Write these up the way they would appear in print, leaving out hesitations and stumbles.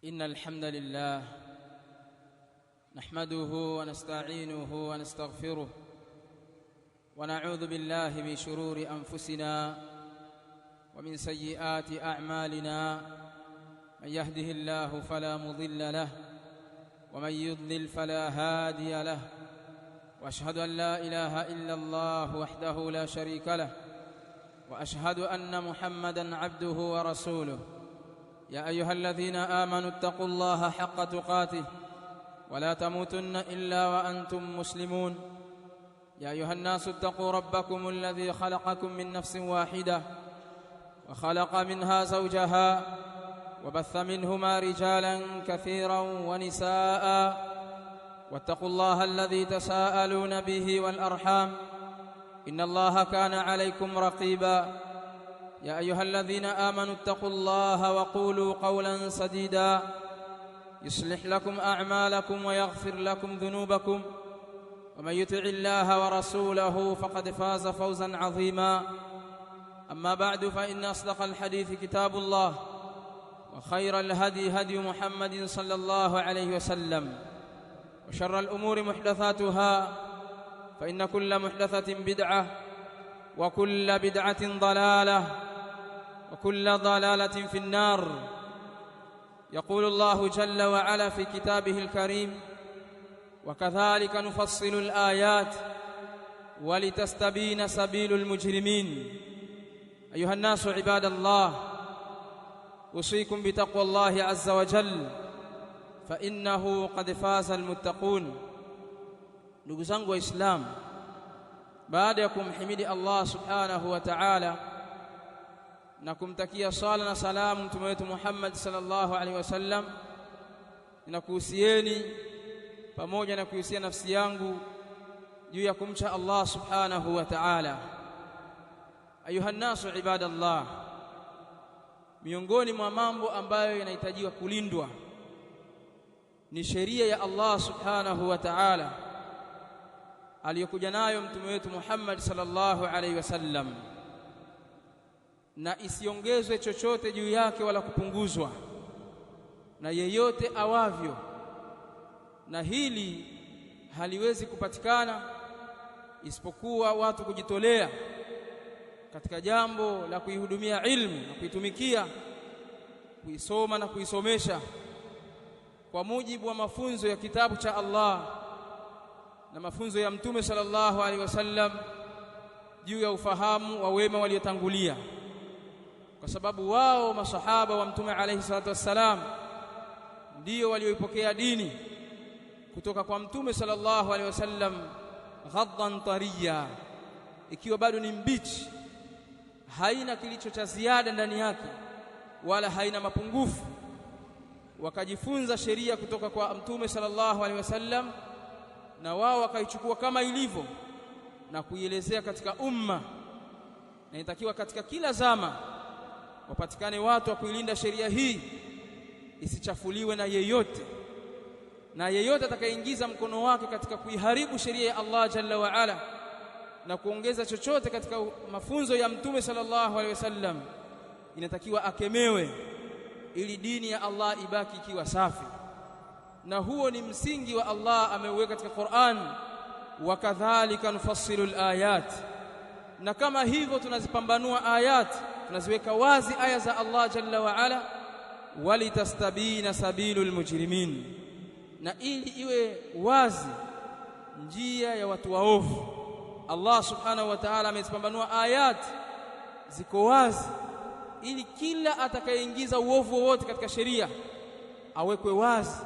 إن الحمد لله نحمده ونستعينه ونستغفره ونعوذ بالله من شرور أنفسنا ومن سيئات أعمالنا. من يهده الله فلا مضل له ومن يضلل فلا هادي له، وأشهد أن لا إله إلا الله وحده لا شريك له، وأشهد أن محمدًا عبده ورسوله. يا أيها الذين آمنوا اتقوا الله حق تقاته ولا تموتن إلا وأنتم مسلمون. يا أيها الناس اتقوا ربكم الذي خلقكم من نفس واحدة وخلق منها زوجها وبث منهما رجالا كثيرا ونساء، واتقوا الله الذي تساءلون به والأرحام إن الله كان عليكم رقيبا. يا أيها الذين آمنوا اتقوا الله وقولوا قولا سديدا يصلح لكم أعمالكم ويغفر لكم ذنوبكم، ومن يطع الله ورسوله فقد فاز فوزا عظيما. أما بعد، فإن أصدق الحديث كتاب الله، وخير الهدي هدي محمد صلى الله عليه وسلم، وشر الأمور محدثاتها، فإن كل محدثة بدعة، وكل بدعة ضلالة، وكل ضلالة في النار. يقول الله جل وعلا في كتابه الكريم: وكذلك نفصل الآيات ولتستبين سبيل المجرمين. أيها الناس عباد الله، أوصيكم بتقوى الله عز وجل، فإنه قد فاز المتقون. ndugu zangu waislamu, baada ya kumhimidi Allah subhanahu wa ta'ala na kumtakia sala na salamu mtume wetu Muhammad sallallahu alaihi wasallam, ninakuhusieni pamoja na kuhusia nafsi yangu juu ya kumcha Allah subhanahu wa ta'ala. Ayuha nasu ibadallah, miongoni mwa mambo ambayo yanahitajiwa kulindwa ni sheria ya Allah subhanahu wa ta'ala aliyokuja nayo mtume wetu Muhammad sallallahu alaihi wasallam, na isiongezwe chochote juu yake wala kupunguzwa na yeyote awavyo. Na hili haliwezi kupatikana isipokuwa watu kujitolea katika jambo la kuihudumia ilmu na kuitumikia, kuisoma na kuisomesha kwa mujibu wa mafunzo ya kitabu cha Allah na mafunzo ya mtume sallallahu alaihi wasallam juu ya ufahamu wa wema waliotangulia, kwa sababu wao masahaba wa mtume alaihi salatu wassalam ndio walioipokea dini kutoka kwa mtume sallallahu alaihi wasallam ghaddan tariya, ikiwa bado ni mbichi, haina kilicho cha ziada ndani yake wala haina mapungufu. Wakajifunza sheria kutoka kwa mtume sallallahu alaihi wasallam, na wao wakaichukua kama ilivyo na kuielezea katika umma. Na inatakiwa katika kila zama wapatikane watu wa kuilinda sheria hii isichafuliwe na yeyote, na yeyote atakayeingiza mkono wake katika kuiharibu sheria ya Allah jalla wa ala na kuongeza chochote katika mafunzo ya mtume sallallahu alaihi wasallam, inatakiwa akemewe ili dini ya Allah ibaki ikiwa safi. Na huo ni msingi wa Allah ameuweka katika Qur'an: wakadhalika nufassilu alayat. Na kama hivyo tunazipambanua ayat, tunaziweka wazi aya za Allah jalla wa ala, walitastabina sabilul mujrimin, na ili iwe wazi njia ya watu waovu. Allah subhanahu wa ta'ala amezipambanua ayat, ziko wazi ili kila atakayeingiza uovu wowote katika sheria awekwe wazi,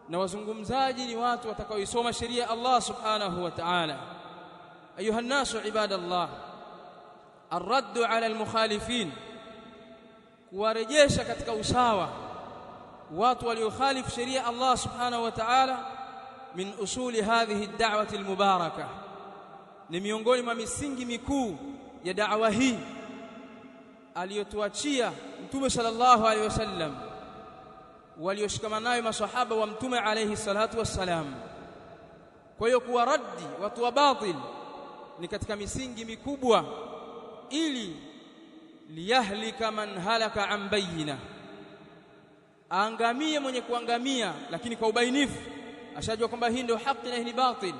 na wazungumzaji ni watu watakaoisoma sheria Allah subhanahu wa ta'ala. Ayuha nasu ibadallah, arraddu ala almukhalifin, kuwarejesha katika usawa watu waliokhalifu sheria Allah subhanahu wa ta'ala, min usuli hadhihi ad-da'wati al-mubarakah, ni miongoni mwa misingi mikuu ya da'wa hii aliyotuachia mtume sallallahu alaihi wasallam, walioshikamana nayo maswahaba wa mtume alayhi salatu wassalam. Kwa hiyo kuwaraddi watu wa batil ni katika misingi mikubwa, ili liyahlika man halaka an bayyina, aangamie mwenye kuangamia, lakini kwa ubainifu ashajua kwamba hii ndio haki na hii ni batil,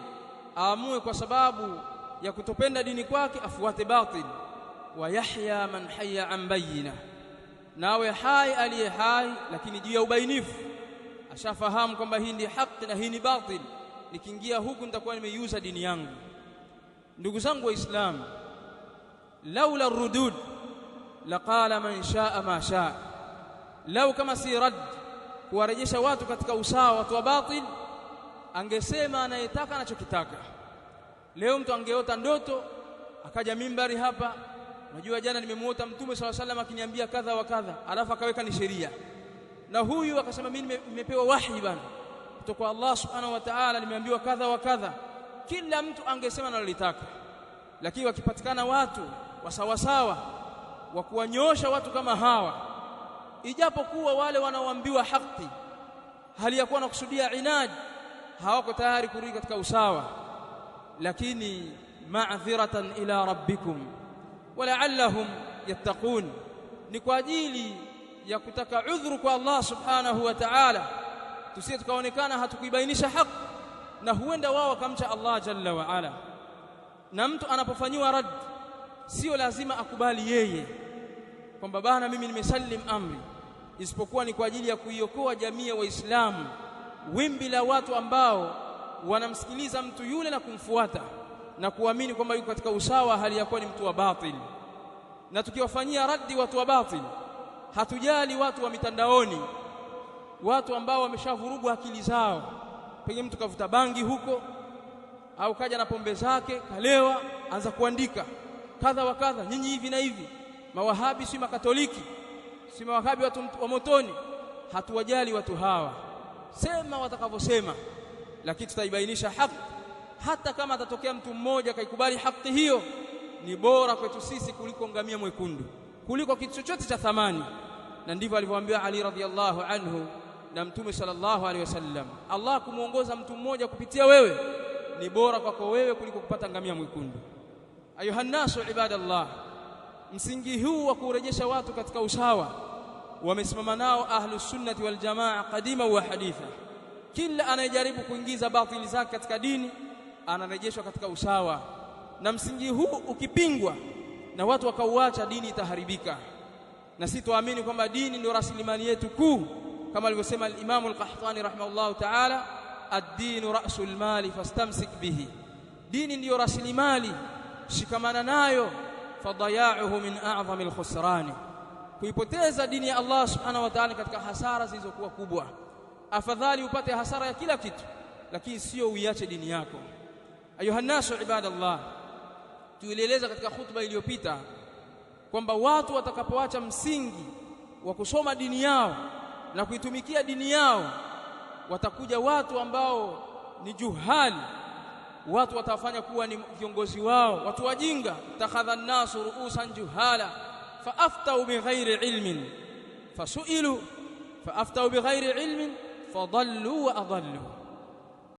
aamue kwa sababu ya kutopenda dini kwake afuate batil. Wa yahya man hayya an bayyina, nawe hai aliye hai lakini juu ya ubainifu, ashafahamu kwamba hii ndi haki na hii ni batil, nikiingia huku nitakuwa nimeiuza dini yangu. Ndugu zangu waislamu, laula rudud laqala man shaa ma shaa, lau kama si rad kuwarejesha watu katika usawa, watu wa batil, angesema anayetaka anachokitaka. Leo mtu angeota ndoto akaja mimbari hapa, unajua jana nimemuota Mtume swalla sallam akiniambia kadha wa kadha, alafu akaweka ni sheria, na huyu akasema mimi nimepewa wahi bana kutoka kwa Allah subhanahu wa ta'ala, nimeambiwa kadha wa kadha. Kila mtu angesema analotaka. Lakini wakipatikana watu wasawasawa wa kuwanyosha watu kama hawa, ijapokuwa wale wanaoambiwa haki hali ya kuwa na kusudia inad, hawako tayari kurudi katika usawa, lakini ma'dhiratan ila rabbikum wala'allahum yattaqun, ni kwa ajili ya kutaka udhuru kwa Allah subhanahu wa ta'ala, tusije tukaonekana hatukuibainisha haki na huenda wao wakamcha Allah jalla wa ala. Na mtu anapofanyiwa rad sio lazima akubali yeye kwamba bana mimi nimesallim amri, isipokuwa ni kwa ajili ya kuiokoa jamii ya Waislamu, wimbi la watu ambao wanamsikiliza mtu yule na kumfuata na kuamini kwamba yuko katika usawa hali ya kuwa ni mtu wa batil. Na tukiwafanyia raddi watu wa batil, hatujali watu wa mitandaoni, watu ambao wameshavurugwa akili zao, pengine mtu kavuta bangi huko au kaja na pombe zake kalewa, anza kuandika kadha wa kadha, nyinyi hivi na hivi, mawahabi si makatoliki, si mawahabi watu wa motoni. Hatuwajali watu hawa, sema watakavyosema, lakini tutaibainisha haki. Hata kama atatokea mtu mmoja kaikubali haki hiyo, ni bora kwetu sisi kuliko ngamia mwekundu, kuliko kitu chochote cha thamani. Na ndivyo alivyoambiwa Ali radhiyallahu anhu na Mtume sallallahu alaihi wasallam, Allah kumuongoza mtu mmoja kupitia wewe ni bora kwako wewe kuliko kupata ngamia mwekundu. Ayuhannasu ibadallah, msingi huu wa kurejesha watu katika usawa wamesimama nao ahlus sunnati wal jamaa qadima wa haditha. Kila anayejaribu kuingiza batili zake katika dini anarejeshwa katika usawa, na msingi huu ukipingwa na watu wakauacha, dini itaharibika. Na sisi tuamini kwamba dini ndio rasilimali yetu kuu, kama alivyosema al-Imam al-Qahtani rahimahullah ta'ala, ad-dinu ra'sul mali fastamsik bihi, dini ndiyo rasilimali, shikamana nayo. Fadaya'uhu min a'zamil khusrani, kuipoteza dini ya Allah subhanahu wa ta'ala katika hasara zilizokuwa kubwa. Afadhali upate hasara ya kila kitu, lakini sio uiache dini yako. Ayuhannasu ibadallah, tulieleza katika khutba iliyopita kwamba watu watakapoacha msingi wa kusoma dini yao na kuitumikia dini yao, watakuja watu ambao ni juhali, watu watafanya kuwa ni viongozi wao, watu wajinga. Takhadha an-nasu ru'usan juhala faaftau bighairi ilmin fasu'ilu faaftau bighairi ilmin fadallu wa adallu.